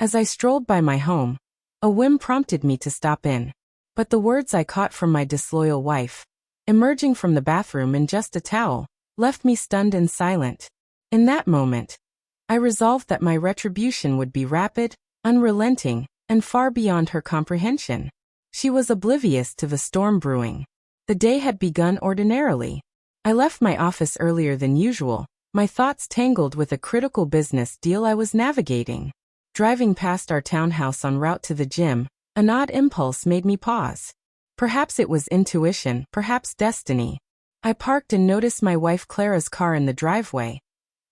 As I strolled by my home, a whim prompted me to stop in. But the words I caught from my disloyal wife, emerging from the bathroom in just a towel, left me stunned and silent. In that moment, I resolved that my retribution would be rapid, unrelenting, and far beyond her comprehension. She was oblivious to the storm brewing. The day had begun ordinarily. I left my office earlier than usual, my thoughts tangled with a critical business deal I was navigating. Driving past our townhouse en route to the gym, an odd impulse made me pause. Perhaps it was intuition, perhaps destiny. I parked and noticed my wife Clara's car in the driveway.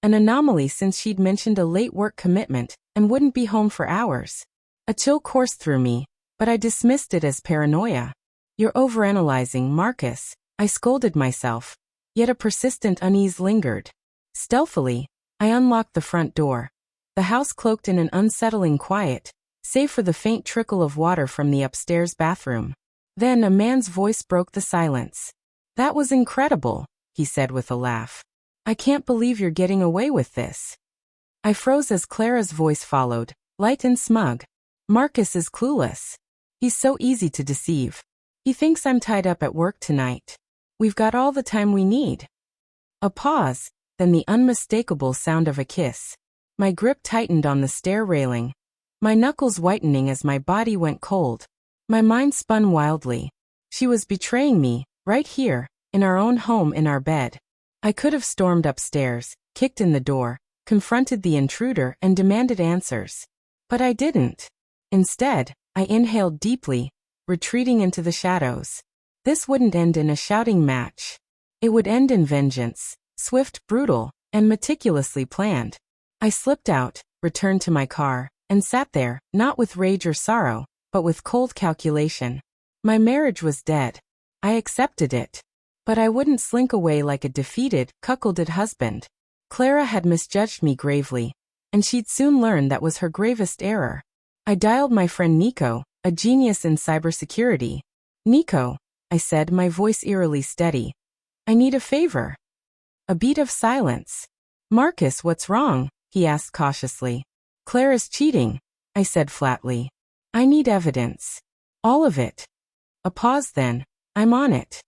An anomaly since she'd mentioned a late work commitment and wouldn't be home for hours. A chill coursed through me, but I dismissed it as paranoia. "You're overanalyzing, Marcus," I scolded myself, yet a persistent unease lingered. Stealthily, I unlocked the front door. The house cloaked in an unsettling quiet, save for the faint trickle of water from the upstairs bathroom. Then a man's voice broke the silence. "That was incredible," he said with a laugh. "I can't believe you're getting away with this." I froze as Clara's voice followed, light and smug. "Marcus is clueless. He's so easy to deceive. He thinks I'm tied up at work tonight. We've got all the time we need." A pause, then the unmistakable sound of a kiss. My grip tightened on the stair railing, my knuckles whitening as my body went cold. My mind spun wildly. She was betraying me, right here, in our own home in our bed. I could have stormed upstairs, kicked in the door, confronted the intruder and demanded answers. But I didn't. Instead, I inhaled deeply, retreating into the shadows. This wouldn't end in a shouting match. It would end in vengeance, swift, brutal, and meticulously planned. I slipped out, returned to my car, and sat there, not with rage or sorrow, but with cold calculation. My marriage was dead. I accepted it. But I wouldn't slink away like a defeated, cuckolded husband. Clara had misjudged me gravely, and she'd soon learn that was her gravest error. I dialed my friend Nico, a genius in cybersecurity. "Nico," I said, my voice eerily steady. "I need a favor." A beat of silence. "Marcus, what's wrong?" he asked cautiously. "Clara's cheating," I said flatly. "I need evidence. All of it." A pause then. "I'm on it."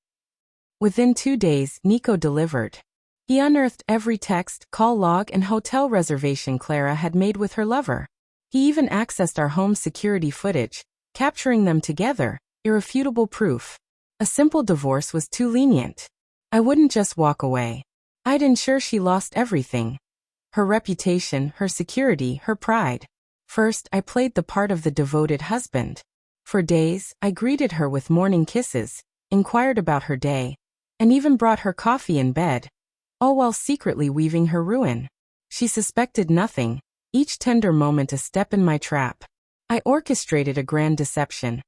Within 2 days, Nico delivered. He unearthed every text, call log, and hotel reservation Clara had made with her lover. He even accessed our home security footage, capturing them together, irrefutable proof. A simple divorce was too lenient. I wouldn't just walk away. I'd ensure she lost everything. Her reputation, her security, her pride. First, I played the part of the devoted husband. For days, I greeted her with morning kisses, inquired about her day, and even brought her coffee in bed, all while secretly weaving her ruin. She suspected nothing, each tender moment a step in my trap. I orchestrated a grand deception.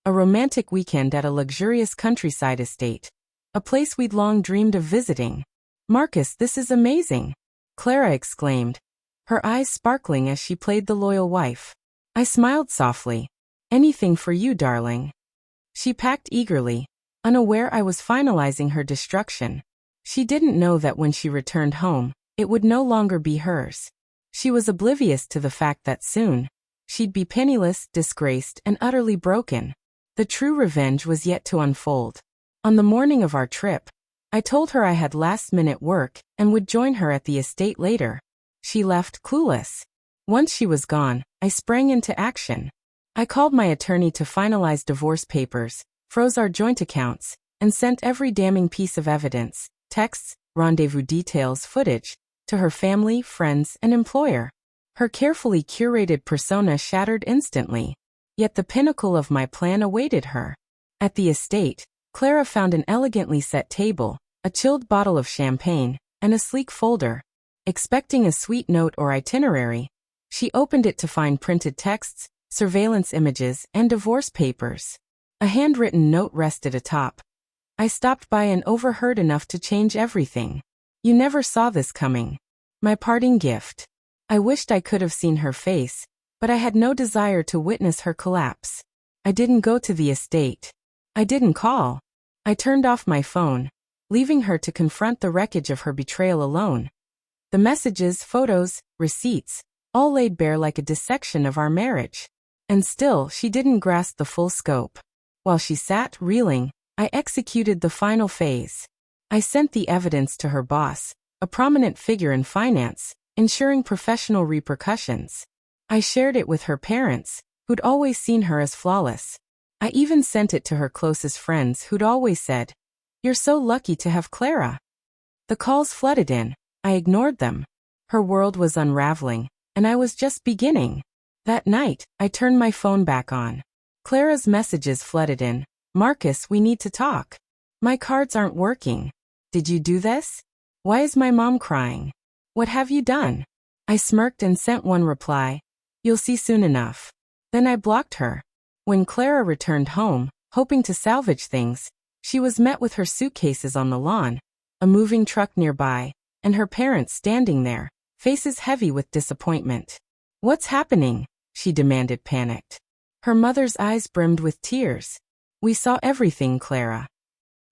A romantic weekend at a luxurious countryside estate. A place we'd long dreamed of visiting. "Marcus, this is amazing," Clara exclaimed, her eyes sparkling as she played the loyal wife. I smiled softly. "Anything for you, darling." She packed eagerly, unaware I was finalizing her destruction. She didn't know that when she returned home, it would no longer be hers. She was oblivious to the fact that soon, she'd be penniless, disgraced, and utterly broken. The true revenge was yet to unfold. On the morning of our trip, I told her I had last-minute work and would join her at the estate later. She left clueless. Once she was gone, I sprang into action. I called my attorney to finalize divorce papers, froze our joint accounts, and sent every damning piece of evidence, texts, rendezvous details, footage, to her family, friends, and employer. Her carefully curated persona shattered instantly. Yet the pinnacle of my plan awaited her. At the estate, Clara found an elegantly set table, a chilled bottle of champagne, and a sleek folder. Expecting a sweet note or itinerary, she opened it to find printed texts, surveillance images, and divorce papers. A handwritten note rested atop. I stopped by and overheard enough to change everything. "You never saw this coming. My parting gift." I wished I could have seen her face, but I had no desire to witness her collapse. I didn't go to the estate. I didn't call. I turned off my phone, leaving her to confront the wreckage of her betrayal alone. The messages, photos, receipts, all laid bare like a dissection of our marriage. And still, she didn't grasp the full scope. While she sat, reeling, I executed the final phase. I sent the evidence to her boss, a prominent figure in finance, ensuring professional repercussions. I shared it with her parents, who'd always seen her as flawless. I even sent it to her closest friends who'd always said, "You're so lucky to have Clara." The calls flooded in. I ignored them. Her world was unraveling, and I was just beginning. That night, I turned my phone back on. Clara's messages flooded in. "Marcus, we need to talk. My cards aren't working. Did you do this? Why is my mom crying? What have you done?" I smirked and sent one reply. "You'll see soon enough." Then I blocked her. When Clara returned home, hoping to salvage things, she was met with her suitcases on the lawn, a moving truck nearby, and her parents standing there, faces heavy with disappointment. "What's happening?" she demanded, panicked. Her mother's eyes brimmed with tears. "We saw everything, Clara."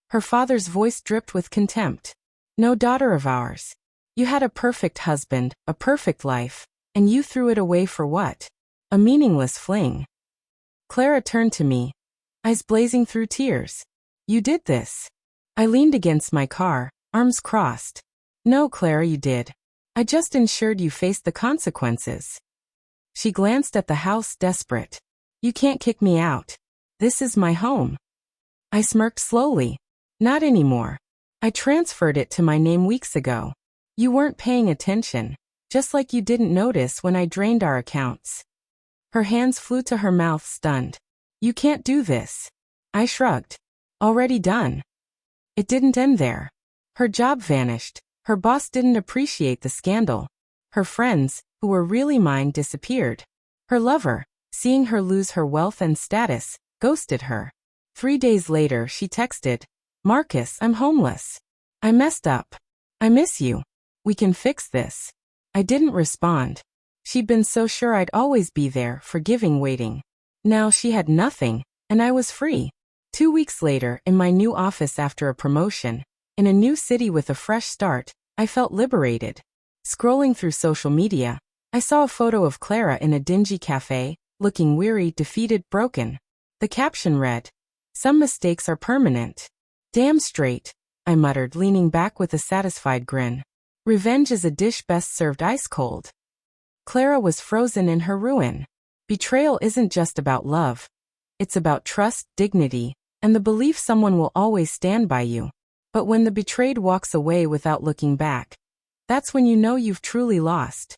Her father's voice dripped with contempt. "No daughter of ours. You had a perfect husband, a perfect life, and you threw it away for what? A meaningless fling." Clara turned to me, eyes blazing through tears. "You did this." I leaned against my car, arms crossed. "No, Clara, you did. I just ensured you faced the consequences." She glanced at the house, desperate. "You can't kick me out. This is my home." I smirked slowly. "Not anymore. I transferred it to my name weeks ago. You weren't paying attention, just like you didn't notice when I drained our accounts." Her hands flew to her mouth, stunned. "You can't do this." I shrugged. "Already done." It didn't end there. Her job vanished. Her boss didn't appreciate the scandal. Her friends, who were really mine, disappeared. Her lover, seeing her lose her wealth and status, ghosted her. 3 days later, she texted, "Marcus, I'm homeless. I messed up. I miss you. We can fix this." I didn't respond. She'd been so sure I'd always be there, forgiving, waiting. Now she had nothing, and I was free. 2 weeks later, in my new office after a promotion, in a new city with a fresh start, I felt liberated. Scrolling through social media, I saw a photo of Clara in a dingy cafe, looking weary, defeated, broken. The caption read, "Some mistakes are permanent." "Damn straight," I muttered, leaning back with a satisfied grin. Revenge is a dish best served ice cold. Clara was frozen in her ruin. Betrayal isn't just about love. It's about trust, dignity, and the belief someone will always stand by you. But when the betrayed walks away without looking back, that's when you know you've truly lost.